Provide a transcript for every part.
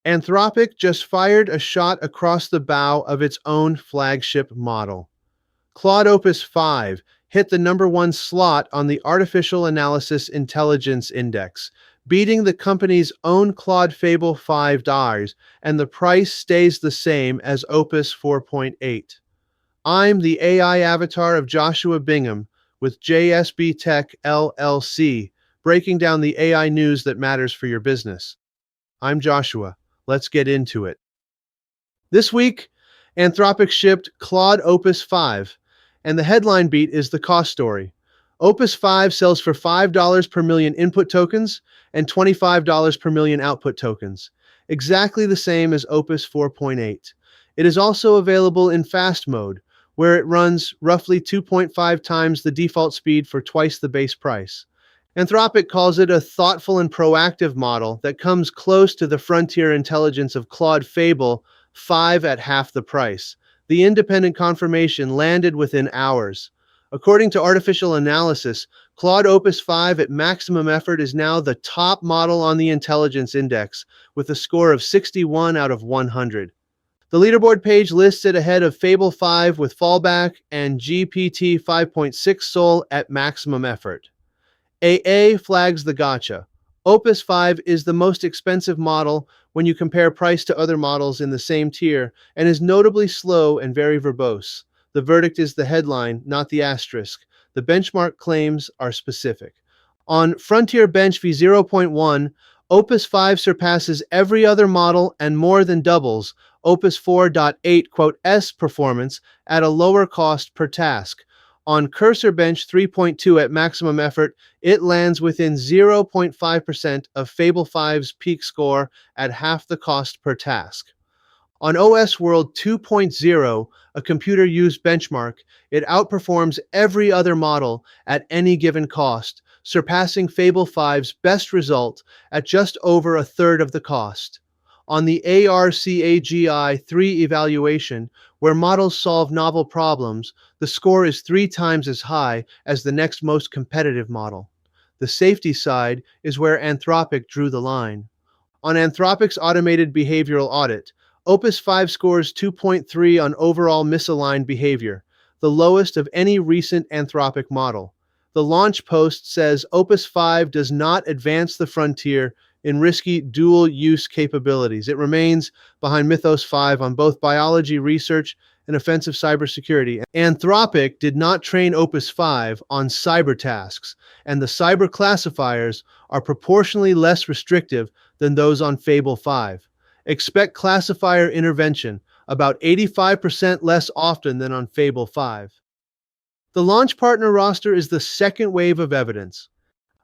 Anthropic just fired a shot across the bow of its own flagship model. Claude Opus 5 hit the #1 slot on the Artificial Analysis Intelligence Index, beating the company's own Claude Fable 5 DARs, and the price stays the same as Opus 4.8. I'm the AI avatar of Joshua Bingham with JSB Tech LLC, breaking down the AI news that matters for your business. I'm Joshua. Let's get into it. This week, Anthropic shipped Claude Opus 5, and the headline beat is the cost story. Opus 5 sells for $5 per million input tokens and $25 per million output tokens, exactly the same as Opus 4.8. It is also available in fast mode, where it runs roughly 2.5 times the default speed for twice the base price. Anthropic calls it a thoughtful and proactive model that comes close to the frontier intelligence of Claude Fable 5 at half the price. The independent confirmation landed within hours. According to Artificial Analysis, Claude Opus 5 at maximum effort is now the top model on the intelligence index, with a score of 61 out of 100. The leaderboard page lists it ahead of Fable 5 with fallback and GPT 5.6 Sol at maximum effort. AA flags the gotcha. Opus 5 is the most expensive model when you compare price to other models in the same tier, and is notably slow and very verbose. The verdict is the headline, not the asterisk. The benchmark claims are specific. On Frontier Bench v0.1, Opus 5 surpasses every other model and more than doubles Opus 4.8 performance at a lower cost per task. On CursorBench 3.2 at maximum effort, it lands within 0.5% of Fable 5's peak score at half the cost per task. On OSWorld 2.0, a computer use benchmark, it outperforms every other model at any given cost, surpassing Fable 5's best result at just over a third of the cost. On the ARC-AGI 3 evaluation, where models solve novel problems, the score is 3 times as high as the next most competitive model. The safety side is where Anthropic drew the line. On Anthropic's automated behavioral audit, Opus 5 scores 2.3 on overall misaligned behavior, the lowest of any recent Anthropic model. The launch post says Opus 5 does not advance the frontier in risky dual-use capabilities. It remains behind Mythos 5 on both biology research and offensive cybersecurity. Anthropic did not train Opus 5 on cyber tasks, and the cyber classifiers are proportionally less restrictive than those on Fable 5. Expect classifier intervention about 85% less often than on Fable 5. The launch partner roster is the second wave of evidence.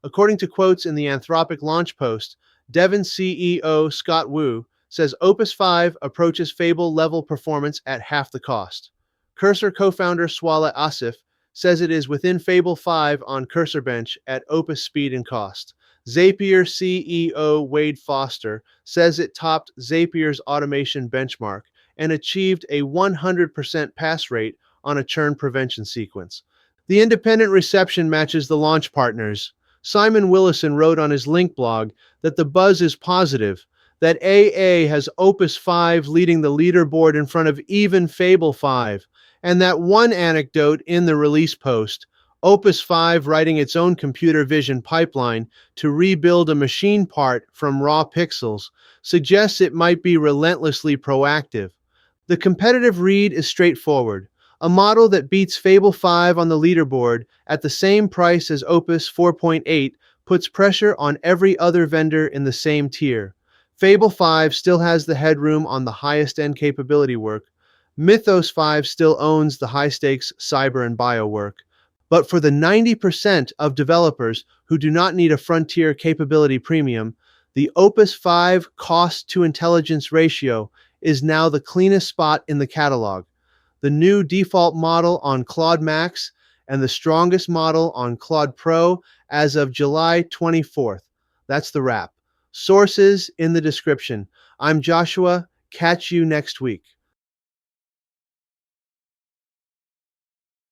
According to quotes in the Anthropic launch post, Devin CEO Scott Wu says Opus 5 approaches Fable-level performance at half the cost. Cursor co-founder Swala Asif says it is within Fable 5 on CursorBench at Opus speed and cost. Zapier CEO Wade Foster says it topped Zapier's automation benchmark and achieved a 100% pass rate on a churn prevention sequence. The independent reception matches the launch partners. Simon Willison wrote on his link blog that the buzz is positive, that AA has Opus 5 leading the leaderboard in front of even Fable 5, and that one anecdote in the release post, Opus 5 writing its own computer vision pipeline to rebuild a machine part from raw pixels, suggests it might be relentlessly proactive. The competitive read is straightforward. A model that beats Fable 5 on the leaderboard at the same price as Opus 4.8 puts pressure on every other vendor in the same tier. Fable 5 still has the headroom on the highest-end capability work. Mythos 5 still owns the high-stakes cyber and bio work. But for the 90% of developers who do not need a frontier capability premium, the Opus 5 cost-to-intelligence ratio is now the cleanest spot in the catalog. The new default model on Claude Max, and the strongest model on Claude Pro as of July 24th. That's the wrap. Sources in the description. I'm Joshua. Catch you next week.